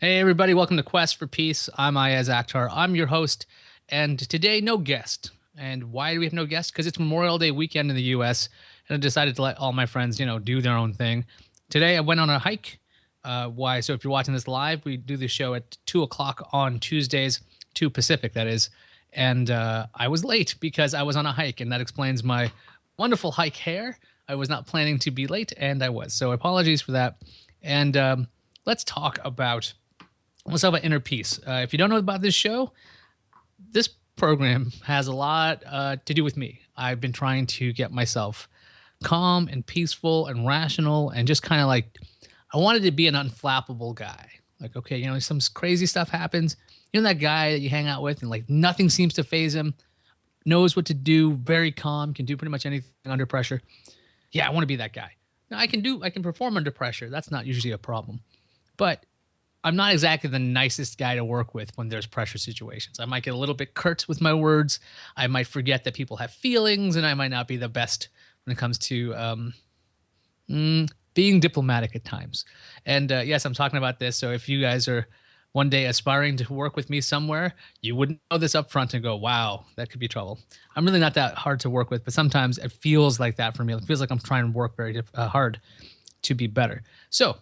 Hey everybody, welcome to Quest for Peace. I'm Iyaz Akhtar. I'm your host, and today no guest. And why do we have no guest? Because it's Memorial Day weekend in the U.S., and I decided to let all my friends, do their own thing. Today I went on a hike. Why? So if you're watching this live, we do the show at 2 o'clock on Tuesdays, 2 Pacific, that is. And I was late because I was on a hike, and that explains my wonderful hike hair. I was not planning to be late, and I was. So apologies for that. And let's talk about inner peace. If you don't know about this show, this program has a lot to do with me. I've been trying to get myself calm and peaceful and rational and just kind of like, I wanted to be an unflappable guy. Like, okay, some crazy stuff happens. That guy that you hang out with and like nothing seems to phase him, knows what to do, very calm, can do pretty much anything under pressure. Yeah, I want to be that guy. Now, I can perform under pressure. That's not usually a problem. But I'm not exactly the nicest guy to work with when there's pressure situations. I might get a little bit curt with my words. I might forget that people have feelings, and I might not be the best when it comes to being diplomatic at times. And yes, I'm talking about this. So if you guys are one day aspiring to work with me somewhere, you wouldn't know this up front and go, wow, that could be trouble. I'm really not that hard to work with, but sometimes it feels like that for me. It feels like I'm trying to work very hard to be better. So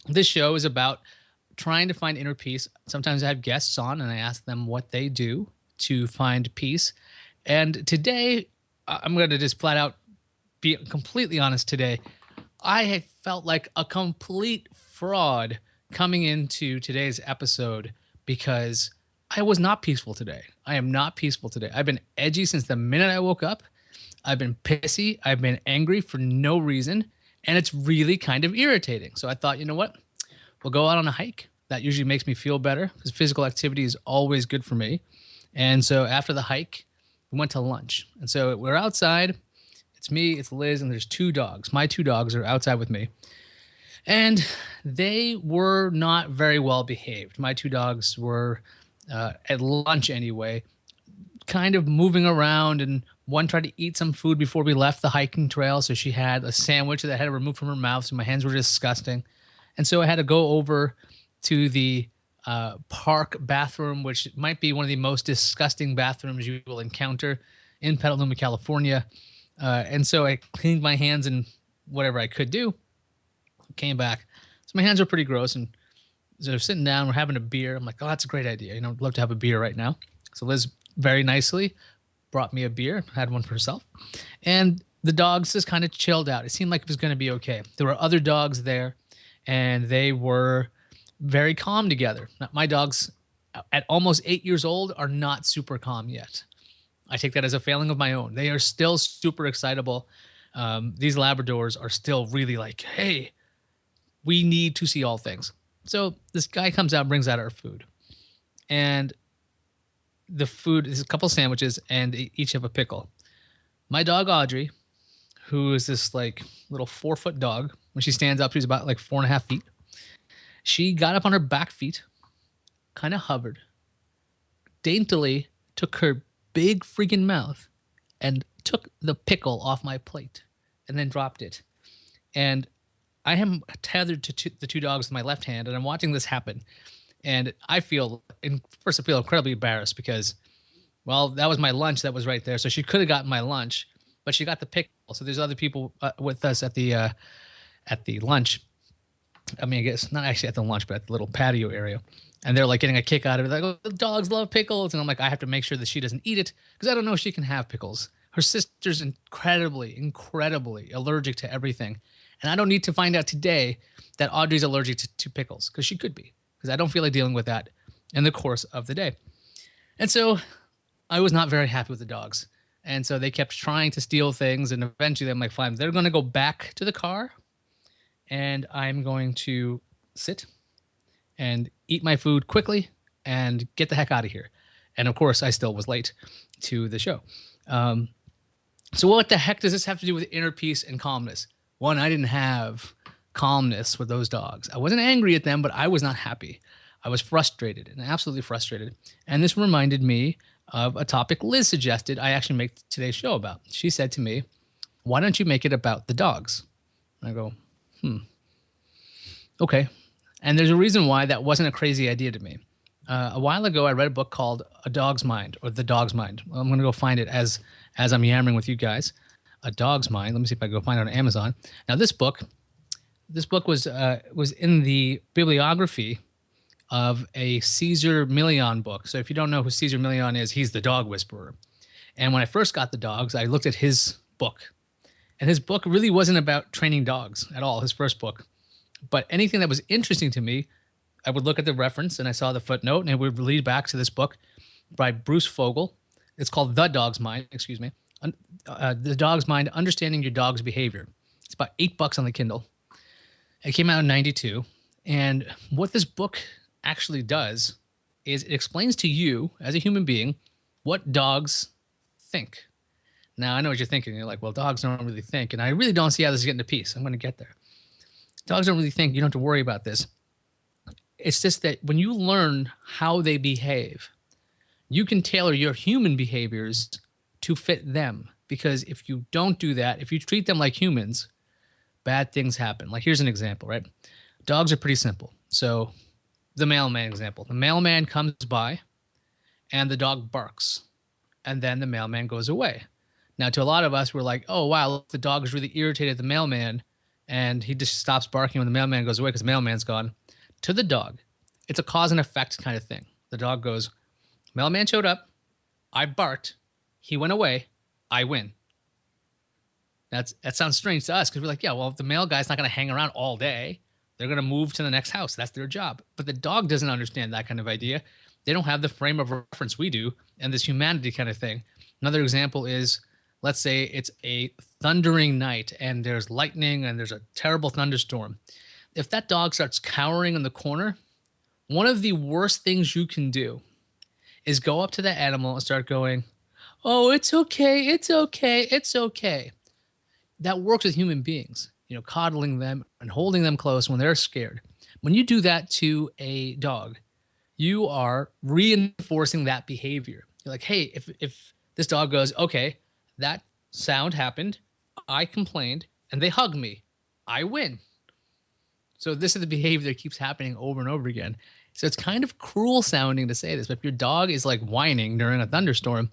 this show is about trying to find inner peace. Sometimes I have guests on and I ask them what they do to find peace. And today, I'm going to just flat out be completely honest today. I had felt like a complete fraud coming into today's episode because I was not peaceful today. I am not peaceful today. I've been edgy since the minute I woke up. I've been pissy. I've been angry for no reason. And it's really kind of irritating. So I thought, you know what? We'll go out on a hike. That usually makes me feel better because physical activity is always good for me. And so after the hike, we went to lunch. And so we're outside. It's me, it's Liz, and there's two dogs. My two dogs are outside with me. And they were not very well behaved. My two dogs were, at lunch anyway, kind of moving around, and one tried to eat some food before we left the hiking trail. So she had a sandwich that I had to remove from her mouth. So my hands were disgusting. And so I had to go over to the park bathroom, which might be one of the most disgusting bathrooms you will encounter in Petaluma, California. And so I cleaned my hands and whatever I could do, came back. So my hands are pretty gross. And so sitting down, we're having a beer. I'm like, oh, that's a great idea. I'd love to have a beer right now. So Liz very nicely brought me a beer, had one for herself. And the dogs just kind of chilled out. It seemed like it was going to be okay. There were other dogs there, and they were very calm together. Now, my dogs at almost 8 years old are not super calm yet. I take that as a failing of my own. They are still super excitable. These Labradors are still really like, hey, we need to see all things. So this guy comes out, brings out our food. And the food is a couple sandwiches, and they each have a pickle. My dog, Audrey, who is this like little 4-foot dog, when she stands up, she's about like 4.5 feet. She got up on her back feet, kind of hovered, daintily took her big freaking mouth and took the pickle off my plate and then dropped it. And I am tethered to the two dogs with my left hand, and I'm watching this happen. And I feel incredibly embarrassed because, well, that was my lunch that was right there. So she could have gotten my lunch, but she got the pickle. So there's other people with us at the lunch. I mean, I guess not actually at the lunch, but at the little patio area. And they're like getting a kick out of it. Like, oh, the dogs love pickles. And I'm like, I have to make sure that she doesn't eat it because I don't know if she can have pickles. Her sister's incredibly allergic to everything. And I don't need to find out today that Audrey's allergic to pickles because she could be, because I don't feel like dealing with that in the course of the day. And so I was not very happy with the dogs. And so they kept trying to steal things. And eventually I'm like, fine, they're going to go back to the car. And I'm going to sit and eat my food quickly and get the heck out of here. And of course, I still was late to the show. So what the heck does this have to do with inner peace and calmness? One, I didn't have calmness with those dogs. I wasn't angry at them, but I was not happy. I was frustrated and absolutely frustrated. And this reminded me of a topic Liz suggested I actually make today's show about. She said to me, why don't you make it about the dogs? And I go, okay. And there's a reason why that wasn't a crazy idea to me. A while ago, I read a book called A Dog's Mind or The Dog's Mind. I'm going to go find it as I'm yammering with you guys. A Dog's Mind. Let me see if I can go find it on Amazon. Now, this book was in the bibliography of a Caesar Million book. So if you don't know who Caesar Million is, he's the dog whisperer. And when I first got the dogs, I looked at his book. And his book really wasn't about training dogs at all, his first book. But anything that was interesting to me, I would look at the reference and I saw the footnote and it would lead back to this book by Bruce Fogel. It's called The Dog's Mind, excuse me. The Dog's Mind, Understanding Your Dog's Behavior. It's about $8 on the Kindle. It came out in 92. And what this book actually does is it explains to you as a human being what dogs think. Now, I know what you're thinking. You're like, well, dogs don't really think. And I really don't see how this is getting to peace. I'm going to get there. Dogs don't really think. You don't have to worry about this. It's just that when you learn how they behave, you can tailor your human behaviors to fit them. Because if you don't do that, if you treat them like humans, bad things happen. Like here's an example, right? Dogs are pretty simple. So the mailman example. The mailman comes by and the dog barks. And then the mailman goes away. Now, to a lot of us, we're like, oh, wow, the dog is really irritated at the mailman and he just stops barking when the mailman goes away because the mailman's gone. To the dog, it's a cause and effect kind of thing. The dog goes, mailman showed up, I barked, he went away, I win. That sounds strange to us because we're like, yeah, well, if the mail guy's not going to hang around all day, they're going to move to the next house. That's their job. But the dog doesn't understand that kind of idea. They don't have the frame of reference we do and this humanity kind of thing. Another example is, let's say it's a thundering night and there's lightning and there's a terrible thunderstorm. If that dog starts cowering in the corner, one of the worst things you can do is go up to the animal and start going, oh, it's okay, it's okay, it's okay. That works with human beings, coddling them and holding them close when they're scared. When you do that to a dog, you are reinforcing that behavior. You're like, hey, if this dog goes, okay, that sound happened, I complained, and they hug me, I win. So this is the behavior that keeps happening over and over again. So it's kind of cruel sounding to say this, but if your dog is like whining during a thunderstorm,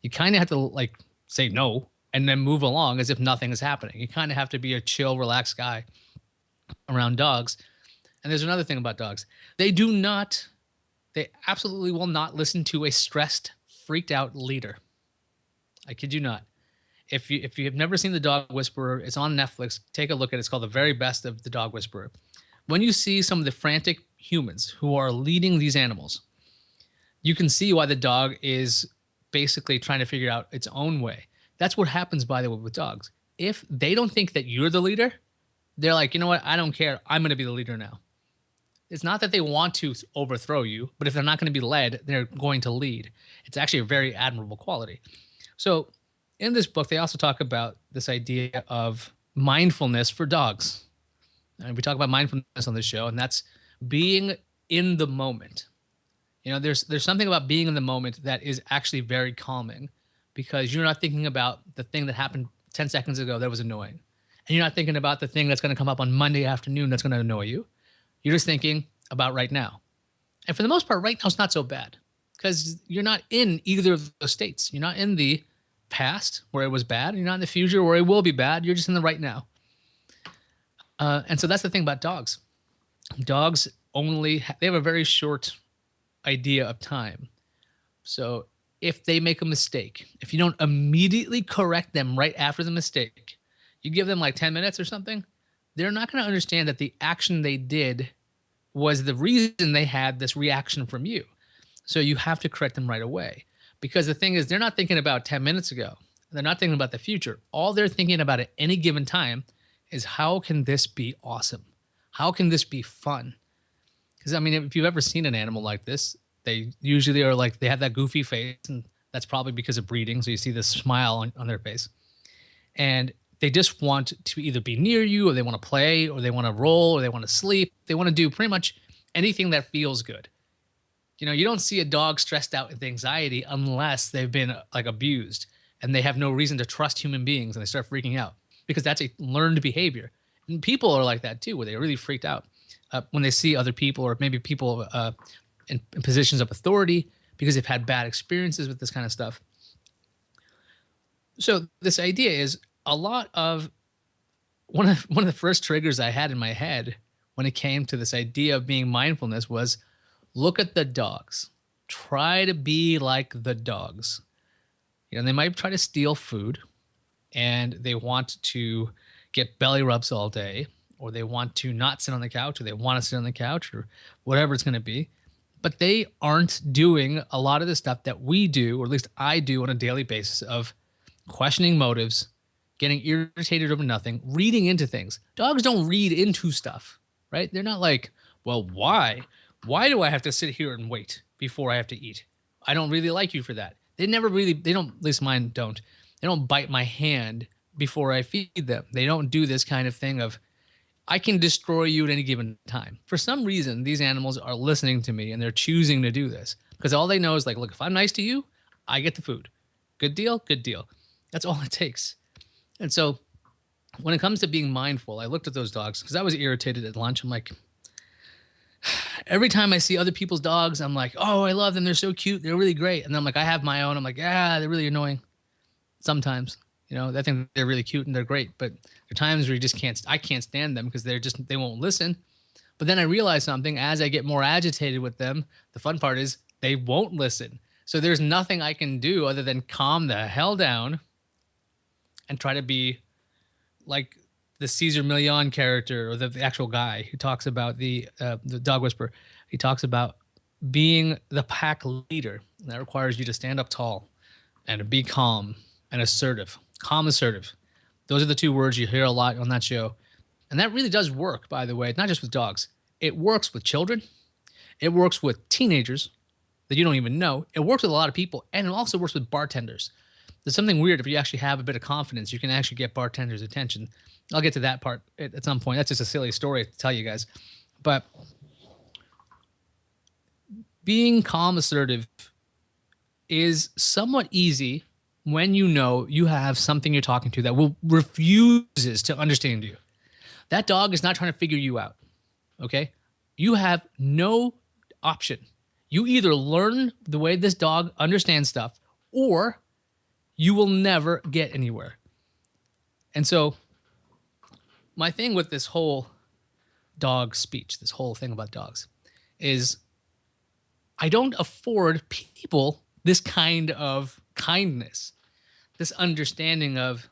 you kind of have to like say no and then move along as if nothing is happening. You kind of have to be a chill, relaxed guy around dogs. And there's another thing about dogs. They absolutely will not listen to a stressed, freaked out leader. I kid you not. If you have never seen The Dog Whisperer, it's on Netflix. Take a look at it. It's called The Very Best of The Dog Whisperer. When you see some of the frantic humans who are leading these animals, you can see why the dog is basically trying to figure out its own way. That's what happens, by the way, with dogs. If they don't think that you're the leader, they're like, you know what? I don't care. I'm going to be the leader now. It's not that they want to overthrow you, but if they're not going to be led, they're going to lead. It's actually a very admirable quality. So in this book, they also talk about this idea of mindfulness for dogs. And we talk about mindfulness on this show, and that's being in the moment. There's something about being in the moment that is actually very calming because you're not thinking about the thing that happened 10 seconds ago that was annoying. And you're not thinking about the thing that's going to come up on Monday afternoon that's going to annoy you. You're just thinking about right now. And for the most part, right now is not so bad because you're not in either of those states. You're not in the past where it was bad. You're not in the future where it will be bad. You're just in the right now. And so that's the thing about dogs. Dogs they have a very short idea of time. So if they make a mistake, if you don't immediately correct them right after the mistake, you give them like 10 minutes or something, they're not going to understand that the action they did was the reason they had this reaction from you. So you have to correct them right away. Because the thing is, they're not thinking about 10 minutes ago. They're not thinking about the future. All they're thinking about at any given time is how can this be awesome? How can this be fun? Because, I mean, if you've ever seen an animal like this, they usually are like, they have that goofy face, and that's probably because of breeding. So you see this smile on their face. And they just want to either be near you, or they want to play, or they want to roll, or they want to sleep. They want to do pretty much anything that feels good. You don't see a dog stressed out with anxiety unless they've been like abused and they have no reason to trust human beings and they start freaking out because that's a learned behavior. And people are like that too, where they're really freaked out. when they see other people, or maybe people in positions of authority, because they've had bad experiences with this kind of stuff. So this idea is a lot of one of the first triggers I had in my head when it came to this idea of being mindfulness was, look at the dogs. Try to be like the dogs. You know, they might try to steal food, and they want to get belly rubs all day, or they want to not sit on the couch, or they want to sit on the couch, or whatever it's going to be. But they aren't doing a lot of the stuff that we do, or at least I do on a daily basis, of questioning motives, getting irritated over nothing, reading into things. Dogs don't read into stuff, right? They're not like, well, why? Why do I have to sit here and wait before I have to eat? I don't really like you for that. They never really, they don't, at least mine don't. They don't bite my hand before I feed them. They don't do this kind of thing of, I can destroy you at any given time. For some reason, these animals are listening to me and they're choosing to do this because all they know is like, look, if I'm nice to you, I get the food. Good deal? Good deal. That's all it takes. And so when it comes to being mindful, I looked at those dogs because I was irritated at lunch. I'm like, every time I see other people's dogs, I'm like, oh, I love them. They're so cute. They're really great. And then I'm like, I have my own. I'm like, ah, they're really annoying sometimes. You know, I think they're really cute and they're great, but there are times where you just can't, I can't stand them because they won't listen. But then I realize something as I get more agitated with them. The fun part is they won't listen. So there's nothing I can do other than calm the hell down and try to be like the Caesar Million character, or the actual guy who talks about the dog whisperer. He talks about being the pack leader. And that requires you to stand up tall and to be calm and assertive. Calm, assertive. Those are the two words you hear a lot on that show. And that really does work, by the way, not just with dogs. It works with children. It works with teenagers that you don't even know. It works with a lot of people, and it also works with bartenders. There's something weird. If you actually have a bit of confidence, you can actually get bartenders' attention. I'll get to that part at some point. That's just a silly story to tell you guys. But being calm, assertive is somewhat easy when you know you have something you're talking to that refuses to understand you. That dog is not trying to figure you out, okay? You have no option. You either learn the way this dog understands stuff, or you will never get anywhere. And so my thing with this whole dog speech, this whole thing about dogs, is I don't afford people this kind of kindness, this understanding of,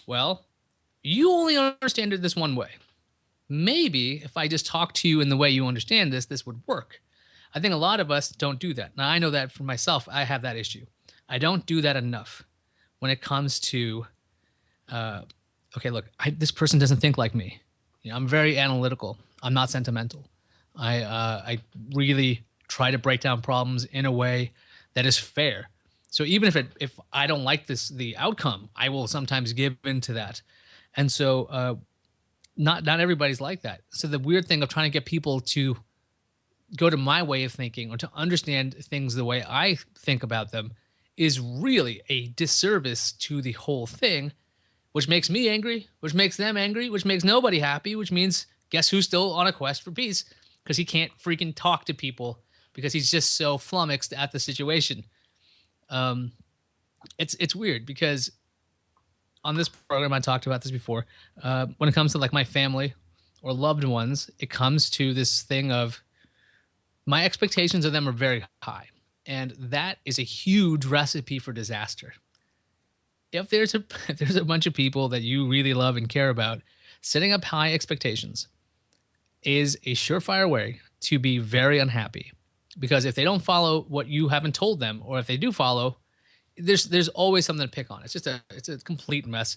well, you only understand it this one way. Maybe if I just talk to you in the way you understand this, this would work. I think a lot of us don't do that. Now, I know that for myself, I have that issue. I don't do that enough when it comes to, okay, look, this person doesn't think like me. You know, I'm very analytical. I'm not sentimental. I really try to break down problems in a way that is fair. So even if I don't like the outcome, I will sometimes give in to that. And so not everybody's like that. So the weird thing of trying to get people to go to my way of thinking or to understand things the way I think about them is really a disservice to the whole thing, which makes me angry, which makes them angry, which makes nobody happy, which means guess who's still on a quest for peace because he can't freaking talk to people because he's just so flummoxed at the situation. It's weird because on this program, I talked about this before. When it comes to like my family or loved ones, it comes to this thing of my expectations of them are very high. And that is a huge recipe for disaster. If there's a bunch of people that you really love and care about, setting up high expectations is a surefire way to be very unhappy. Because if they don't follow what you haven't told them, or if they do follow, there's always something to pick on. It's a complete mess.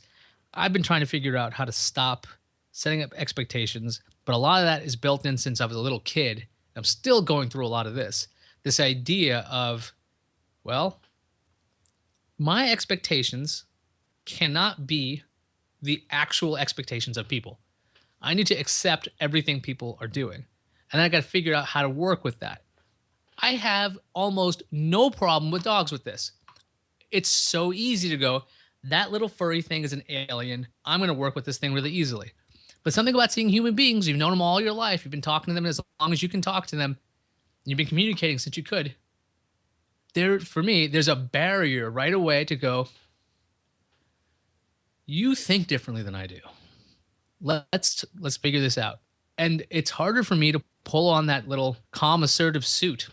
I've been trying to figure out how to stop setting up expectations, but a lot of that is built in since I was a little kid. I'm still going through a lot of this idea of, well, my expectations cannot be the actual expectations of people. I need to accept everything people are doing. And I got to figure out how to work with that. I have almost no problem with dogs with this. It's so easy to go, that little furry thing is an alien. I'm going to work with this thing really easily. But something about seeing human beings, you've known them all your life, you've been talking to them as long as you can talk to them, you've been communicating since you could. There, for me, there's a barrier right away to go, you think differently than I do. Let's figure this out. And it's harder for me to pull on that little calm, assertive suit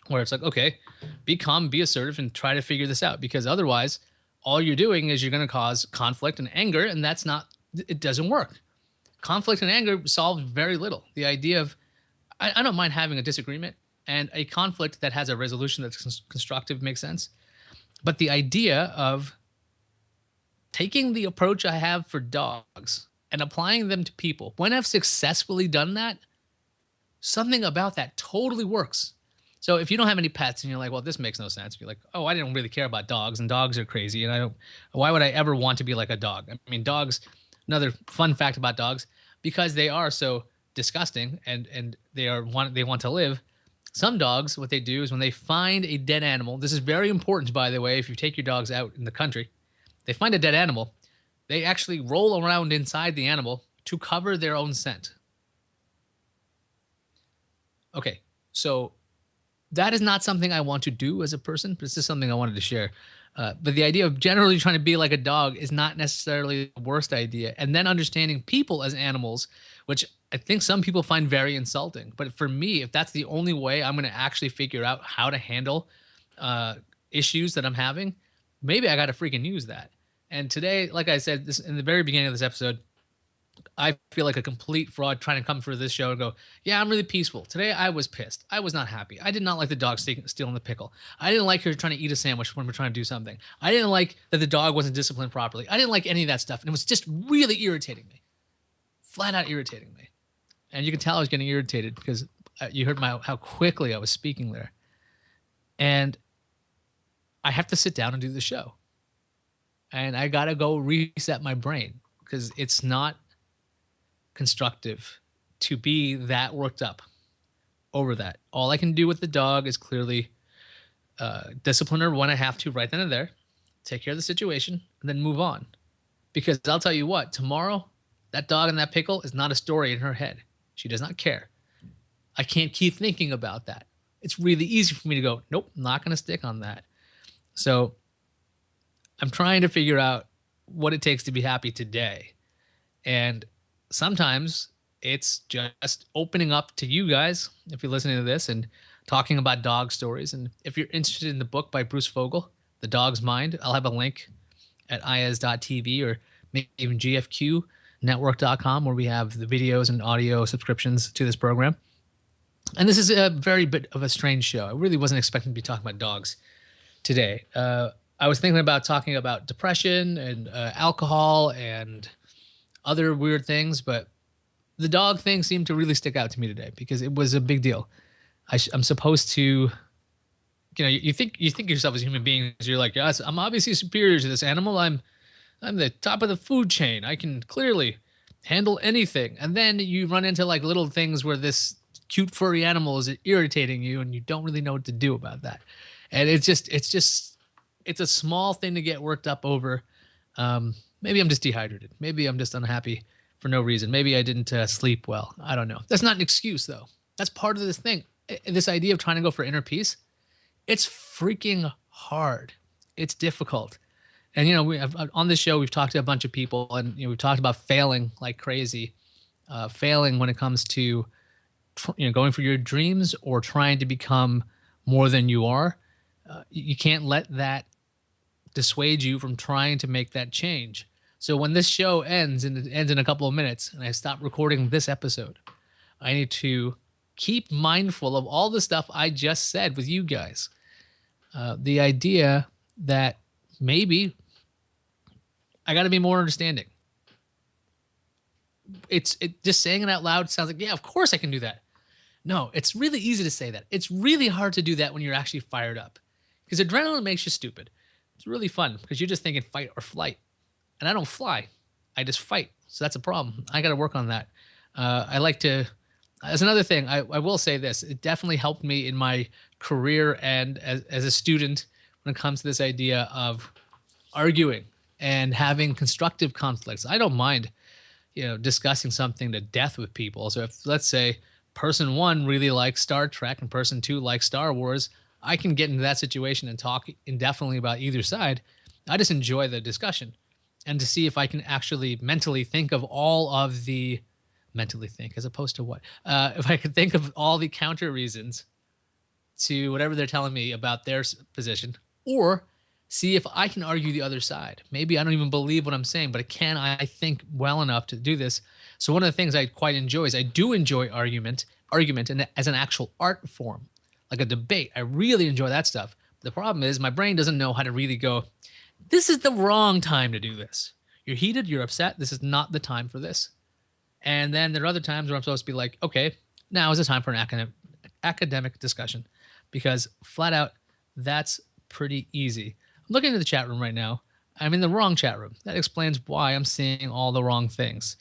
where it's like, okay, be calm, be assertive, and try to figure this out. Because otherwise, all you're doing is you're going to cause conflict and anger, and that's not, it doesn't work. Conflict and anger solve very little. The idea of, I don't mind having a disagreement, and a conflict that has a resolution that's constructive makes sense. But the idea of taking the approach I have for dogs and applying them to people, when I've successfully done that, something about that totally works. So if you don't have any pets and you're like, well, this makes no sense. You're like, oh, I don't really care about dogs, and dogs are crazy. And why would I ever want to be like a dog? I mean, dogs, another fun fact about dogs, because they are so disgusting and they want to live. Some dogs, what they do is when they find a dead animal, this is very important, by the way, if you take your dogs out in the country, they find a dead animal, they actually roll around inside the animal to cover their own scent. Okay, so that is not something I want to do as a person, but it's just something I wanted to share. But the idea of generally trying to be like a dog is not necessarily the worst idea. And then understanding people as animals, which I think some people find very insulting. But for me, if that's the only way I'm going to actually figure out how to handle issues that I'm having, maybe I got to freaking use that. And today, like I said, this in the very beginning of this episode, I feel like a complete fraud trying to come for this show and go, yeah, I'm really peaceful. Today I was pissed. I was not happy. I did not like the dog stealing the pickle. I didn't like her trying to eat a sandwich when we're trying to do something. I didn't like that the dog wasn't disciplined properly. I didn't like any of that stuff. And it was just really irritating me. Flat out irritating me. And you can tell I was getting irritated because you heard how quickly I was speaking there. And I have to sit down and do the show. And I got to go reset my brain because it's not constructive to be that worked up over that. All I can do with the dog is clearly discipline her when I have to right then and there, take care of the situation, and then move on. Because I'll tell you what, tomorrow, that dog and that pickle is not a story in her head. She does not care. I can't keep thinking about that. It's really easy for me to go, nope, I'm not going to stick on that. So I'm trying to figure out what it takes to be happy today. And sometimes it's just opening up to you guys, if you're listening to this, and talking about dog stories. And if you're interested in the book by Bruce Fogel, The Dog's Mind, I'll have a link at iyaz.tv or maybe even gfqnetwork.com, where we have the videos and audio subscriptions to this program. And this is a very bit of a strange show. I really wasn't expecting to be talking about dogs today. I was thinking about talking about depression and alcohol and other weird things, but the dog thing seemed to really stick out to me today because it was a big deal. I'm supposed to, you think yourself as human beings. You're like, yes, I'm obviously superior to this animal. I'm the top of the food chain. I can clearly handle anything. And then you run into like little things where this cute furry animal is irritating you, and you don't really know what to do about that. And it's a small thing to get worked up over. Maybe I'm just dehydrated. Maybe I'm just unhappy for no reason. Maybe I didn't sleep well. I don't know. That's not an excuse, though. That's part of this thing. This idea of trying to go for inner peace, it's freaking hard. It's difficult. And, we have, on this show, we've talked to a bunch of people, and we've talked about failing like crazy, failing when it comes to going for your dreams or trying to become more than you are. You can't let that dissuade you from trying to make that change. So when this show ends, and it ends in a couple of minutes, and I stop recording this episode, I need to keep mindful of all the stuff I just said with you guys. The idea that maybe I got to be more understanding. It just saying it out loud sounds like, yeah, of course I can do that. No, it's really easy to say that. It's really hard to do that when you're actually fired up, because adrenaline makes you stupid. It's really fun because you're just thinking fight or flight. And I don't fly. I just fight. So that's a problem. I got to work on that. I like to, as another thing, I will say this. It definitely helped me in my career and as a student when it comes to this idea of arguing and having constructive conflicts. I don't mind, discussing something to death with people. So if, let's say, person one really likes Star Trek and person two likes Star Wars, I can get into that situation and talk indefinitely about either side. I just enjoy the discussion and to see if I can actually mentally think of all of the mentally think as opposed to what if I could think of all the counter reasons to whatever they're telling me about their position, or see if I can argue the other side. Maybe I don't even believe what I'm saying, but can I think well enough to do this? So one of the things I quite enjoy is I do enjoy argument and as an actual art form, like a debate. I really enjoy that stuff. The problem is my brain doesn't know how to really go, this is the wrong time to do this. You're heated, you're upset. This is not the time for this. And then there are other times where I'm supposed to be like, okay, now is the time for an academic discussion, because flat out, that's pretty easy. I'm looking at the chat room right now. I'm in the wrong chat room. That explains why I'm seeing all the wrong things.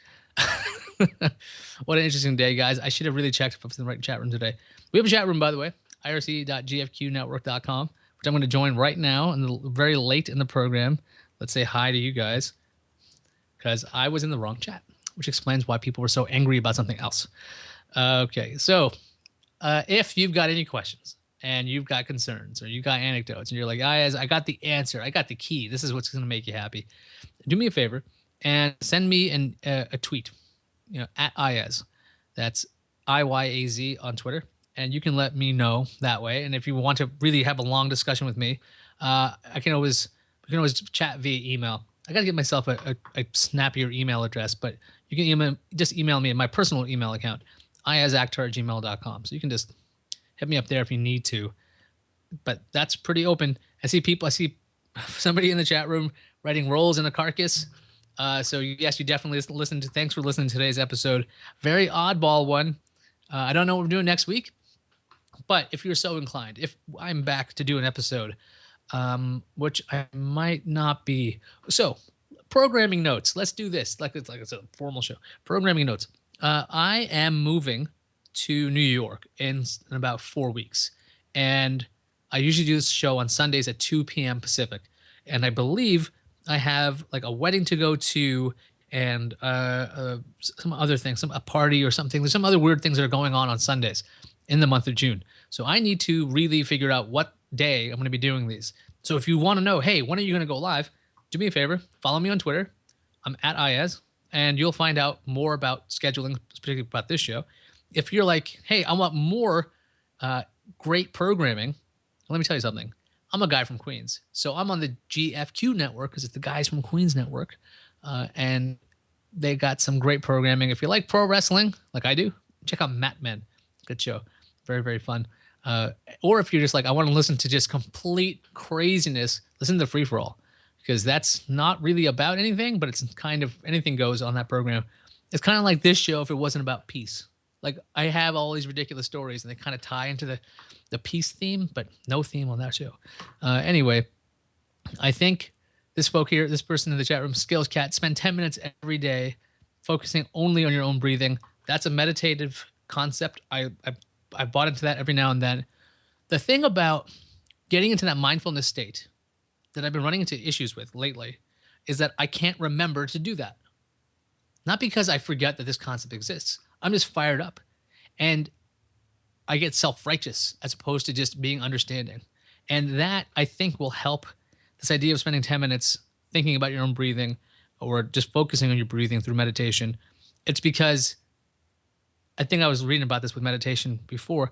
What an interesting day, guys. I should have really checked if I was in the right chat room today. We have a chat room, by the way, irc.gfqnetwork.com, which I'm going to join right now and very late in the program. Let's say hi to you guys, because I was in the wrong chat, which explains why people were so angry about something else. Okay, so if you've got any questions and you've got concerns or you've got anecdotes and you're like, I got the answer, I got the key, this is what's going to make you happy, do me a favor and send me a tweet, at Iyaz. That's IYAZ on Twitter. And you can let me know that way. And if you want to really have a long discussion with me, we can always chat via email. I got to get myself a snappier email address, but you can just email me at my personal email account, iyazaktar@gmail.com. So you can just hit me up there if you need to. But that's pretty open. I see somebody in the chat room writing rolls in a carcass. So yes, you definitely listen to. Thanks for listening to today's episode. Very oddball one. I don't know what we're doing next week, but if you're so inclined, if I'm back to do an episode, which I might not be. So programming notes. Let's do this. Like it's a formal show. Programming notes. I am moving to New York in about 4 weeks, and I usually do this show on Sundays at 2 p.m. Pacific, and I believe I have like a wedding to go to and some other things, a party or something. There's some other weird things that are going on Sundays in the month of June. So I need to really figure out what day I'm going to be doing these. So if you want to know, hey, when are you going to go live? Do me a favor, follow me on Twitter. I'm at Iyaz, and you'll find out more about scheduling, particularly about this show. If you're like, hey, I want more great programming, let me tell you something. I'm a guy from Queens, so I'm on the GFQ network because it's the Guys from Queens network, and they got some great programming. If you like pro wrestling, like I do, check out Mat Men. Good show, very, very fun. Or if you're just like, I want to listen to just complete craziness, listen to Free For All, because that's not really about anything, but it's kind of anything goes on that program. It's kind of like this show if it wasn't about peace. Like I have all these ridiculous stories and they kind of tie into the peace theme, but no theme on that show. Anyway, I think this person in the chat room, Skills Cat, spend 10 minutes every day focusing only on your own breathing. That's a meditative concept. I bought into that every now and then. The thing about getting into that mindfulness state that I've been running into issues with lately is that I can't remember to do that. Not because I forget that this concept exists. I'm just fired up. And I get self-righteous as opposed to just being understanding. And that, I think, will help this idea of spending 10 minutes thinking about your own breathing or just focusing on your breathing through meditation. It's because I think I was reading about this with meditation before.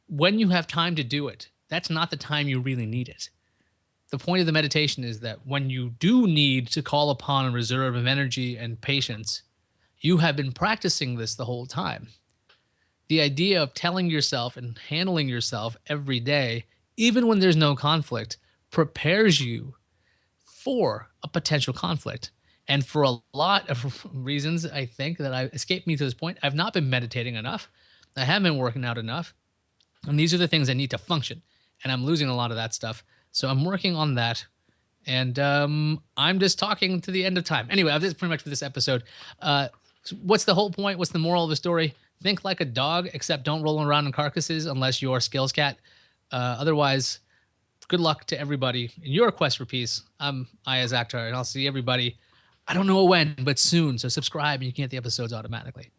When you have time to do it, that's not the time you really need it. The point of the meditation is that when you do need to call upon a reserve of energy and patience, you have been practicing this the whole time. The idea of telling yourself and handling yourself every day, even when there's no conflict, prepares you for a potential conflict. And for a lot of reasons, I think that escaped me to this point. I've not been meditating enough. I haven't been working out enough. And these are the things I need to function. And I'm losing a lot of that stuff. So I'm working on that. And I'm just talking to the end of time. Anyway, that's pretty much for this episode. What's the whole point? What's the moral of the story? Think like a dog, except don't roll around in carcasses unless you're Skills Cat. Otherwise, good luck to everybody in your quest for peace. I'm Iyaz Akhtar, and I'll see everybody I don't know when, but soon. So subscribe and you can get the episodes automatically.